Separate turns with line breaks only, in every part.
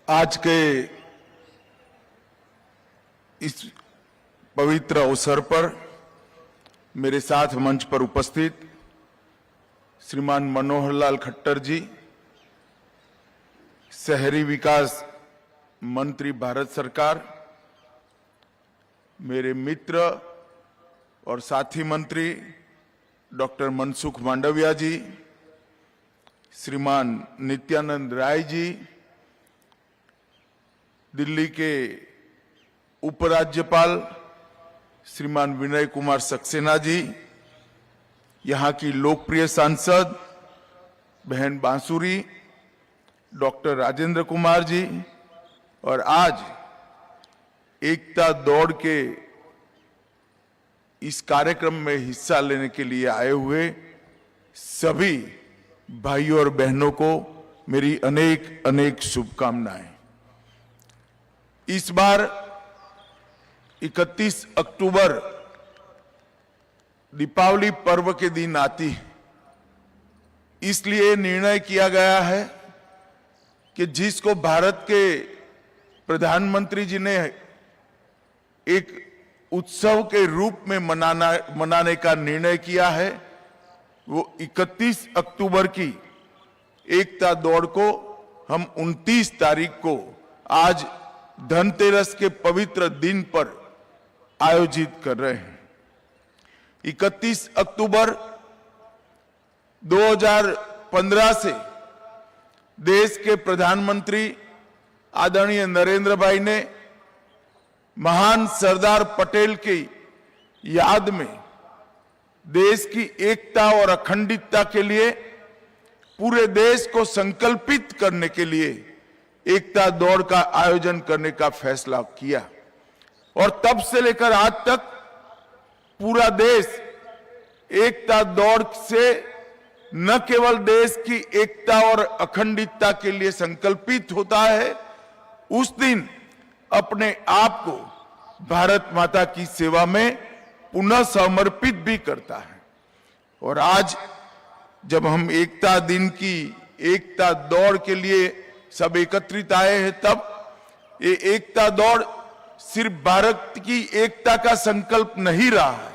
आज के इस पवित्र अवसर पर मेरे साथ मंच पर उपस्थित श्रीमान मनोहर लाल खट्टर जी, शहरी विकास मंत्री भारत सरकार, मेरे मित्र और साथी मंत्री डॉक्टर मनसुख मांडविया जी, श्रीमान नित्यानंद राय जी, दिल्ली के उपराज्यपाल श्रीमान विनय कुमार सक्सेना जी, यहाँ की लोकप्रिय सांसद बहन बांसुरी, डॉक्टर राजेंद्र कुमार जी, और आज एकता दौड़ के इस कार्यक्रम में हिस्सा लेने के लिए आए हुए सभी भाइयों और बहनों को मेरी अनेक अनेक शुभकामनाएं। इस बार 31 अक्टूबर दीपावली पर्व के दिन आती है, इसलिए निर्णय किया गया है कि जिसको भारत के प्रधानमंत्री जी ने एक उत्सव के रूप में मनाने का निर्णय किया है, वो 31 अक्टूबर की एकता दौड़ को हम 29 तारीख को आज धनतेरस के पवित्र दिन पर आयोजित कर रहे हैं। 31 अक्टूबर 2015 से देश के प्रधानमंत्री आदरणीय नरेंद्र भाई ने महान सरदार पटेल की याद में देश की एकता और अखंडता के लिए पूरे देश को संकल्पित करने के लिए एकता दौड़ का आयोजन करने का फैसला किया, और तब से लेकर आज तक पूरा देश एकता दौड़ से न केवल देश की एकता और अखंडता के लिए संकल्पित होता है, उस दिन अपने आप को भारत माता की सेवा में पुनः समर्पित भी करता है। और आज जब हम एकता दिन की एकता दौड़ के लिए सब एकत्रित आए हैं, तब ये एकता दौड़ सिर्फ भारत की एकता का संकल्प नहीं रहा है,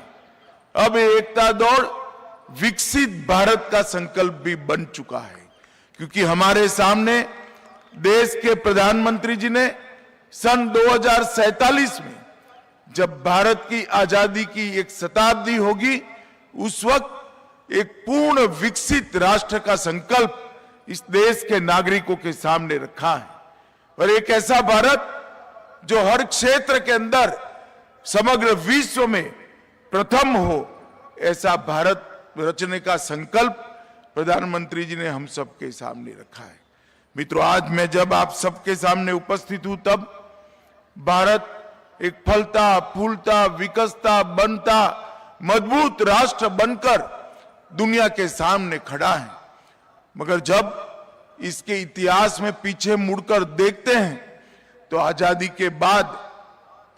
अब ये एकता दौड़ विकसित भारत का संकल्प भी बन चुका है। क्योंकि हमारे सामने देश के प्रधानमंत्री जी ने सन 2047 में जब भारत की आजादी की एक शताब्दी होगी, उस वक्त एक पूर्ण विकसित राष्ट्र का संकल्प इस देश के नागरिकों के सामने रखा है। और एक ऐसा भारत जो हर क्षेत्र के अंदर समग्र विश्व में प्रथम हो, ऐसा भारत रचने का संकल्प प्रधानमंत्री जी ने हम सबके सामने रखा है। मित्रों, आज मैं जब आप सबके सामने उपस्थित हूं, तब भारत एक फलता फूलता विकसता बनता मजबूत राष्ट्र बनकर दुनिया के सामने खड़ा है। मगर जब इसके इतिहास में पीछे मुड़कर देखते हैं तो आजादी के बाद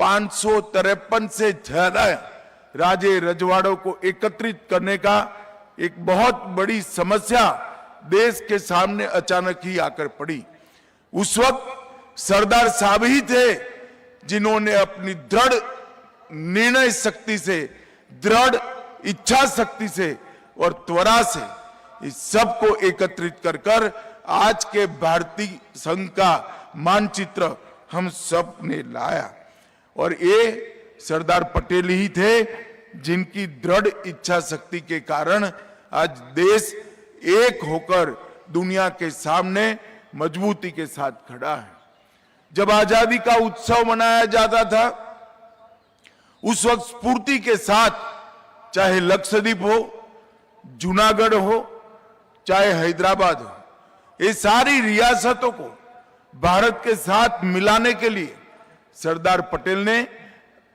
553 से ज्यादा राजे रजवाड़ों को एकत्रित करने का एक बहुत बड़ी समस्या देश के सामने अचानक ही आकर पड़ी। उस वक्त सरदार साहब ही थे जिन्होंने अपनी दृढ़ निर्णय शक्ति से, दृढ़ इच्छा शक्ति से और त्वरा से इस सब को एकत्रित कर आज के भारतीय संघ का मानचित्र हम सब ने लाया। और ये सरदार पटेल ही थे जिनकी दृढ़ इच्छा शक्ति के कारण आज देश एक होकर दुनिया के सामने मजबूती के साथ खड़ा है। जब आजादी का उत्सव मनाया जाता था, उस वक्त स्फूर्ति के साथ चाहे लक्षद्वीप हो, जूनागढ़ हो, चाहे हैदराबाद हो, ये सारी रियासतों को भारत के साथ मिलाने के लिए सरदार पटेल ने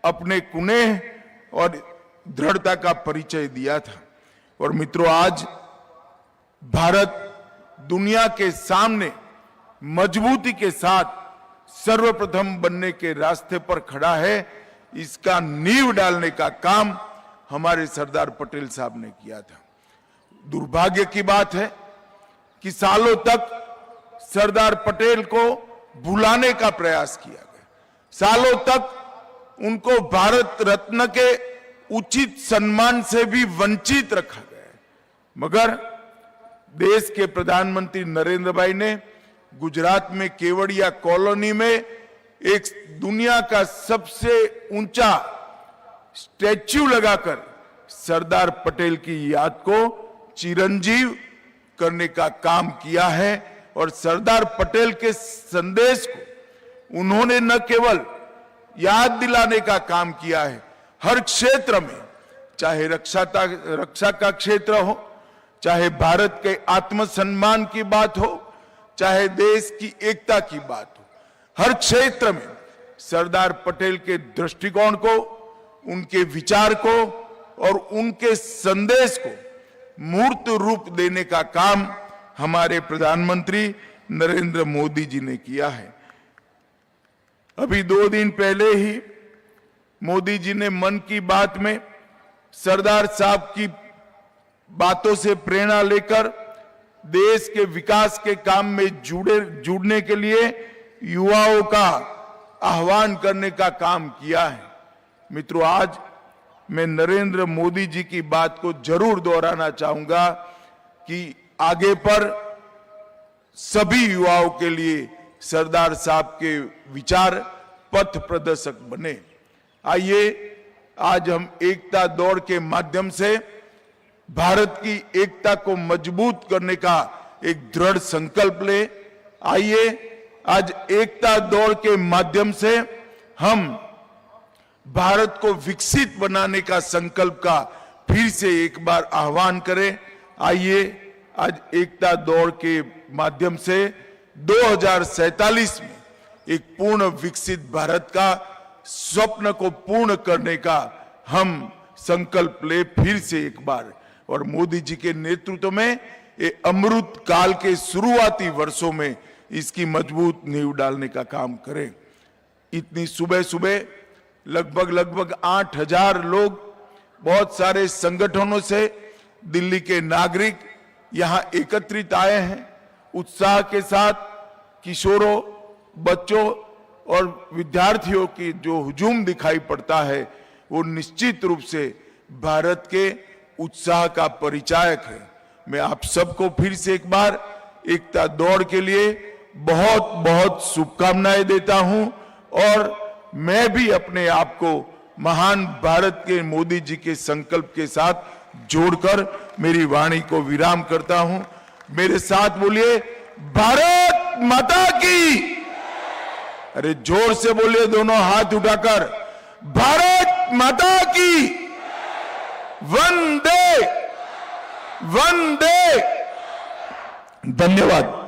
अपने कुनेह और दृढ़ता का परिचय दिया था। और मित्रों, आज भारत दुनिया के सामने मजबूती के साथ सर्वप्रथम बनने के रास्ते पर खड़ा है। इसका नींव डालने का काम हमारे सरदार पटेल साहब ने किया था। दुर्भाग्य की बात है कि सालों तक सरदार पटेल को भुलाने का प्रयास किया गया। सालों तक उनको भारत रत्न के उचित सम्मान से भी वंचित रखा गया है। मगर देश के प्रधानमंत्री नरेंद्र भाई ने गुजरात में केवड़िया कॉलोनी में एक दुनिया का सबसे ऊंचा स्टैच्यू लगाकर सरदार पटेल की याद को चिरंजीव करने का काम किया है। और सरदार पटेल के संदेश को उन्होंने न केवल याद दिलाने का काम किया है, हर क्षेत्र में, चाहे रक्षा का क्षेत्र हो, चाहे भारत के आत्मसम्मान की बात हो, चाहे देश की एकता की बात हो, हर क्षेत्र में सरदार पटेल के दृष्टिकोण को, उनके विचार को और उनके संदेश को मूर्त रूप देने का काम हमारे प्रधानमंत्री नरेंद्र मोदी जी ने किया है। अभी 2 दिन पहले ही मोदी जी ने मन की बात में सरदार साहब की बातों से प्रेरणा लेकर देश के विकास के काम में जुड़ने के लिए युवाओं का आह्वान करने का काम किया है। मित्रों, आज मैं नरेंद्र मोदी जी की बात को जरूर दोहराना चाहूंगा कि आगे पर सभी युवाओं के लिए सरदार साहब के विचार पथ प्रदर्शक बने। आइए आज हम एकता दौड़ के माध्यम से भारत की एकता को मजबूत करने का एक दृढ़ संकल्प ले। आइए आज एकता दौड़ के माध्यम से हम भारत को विकसित बनाने का संकल्प का फिर से एक बार आह्वान करें। आइए आज एकता दौड़ के माध्यम से 2047 में एक पूर्ण विकसित भारत का स्वप्न को पूर्ण करने का हम संकल्प ले फिर से एक बार। और मोदी जी के नेतृत्व में ये अमृत काल के शुरुआती वर्षों में इसकी मजबूत नींव डालने का काम करें। इतनी सुबह सुबह लगभग 8000 लोग, बहुत सारे संगठनों से दिल्ली के नागरिक यहां एकत्रित आए हैं। उत्साह के साथ किशोरों, बच्चों और विद्यार्थियों की जो हुजूम दिखाई पड़ता है वो निश्चित रूप से भारत के उत्साह का परिचायक है। मैं आप सबको फिर से एक बार एकता दौड़ के लिए बहुत बहुत शुभकामनाएं देता हूं और मैं भी अपने आप को महान भारत के मोदी जी के संकल्प के साथ जोड़कर मेरी वाणी को विराम करता हूं। मेरे साथ बोलिए, भारत माता की। अरे जोर से बोलिए, दोनों हाथ उठाकर, भारत माता की। वंदे वंदे। धन्यवाद।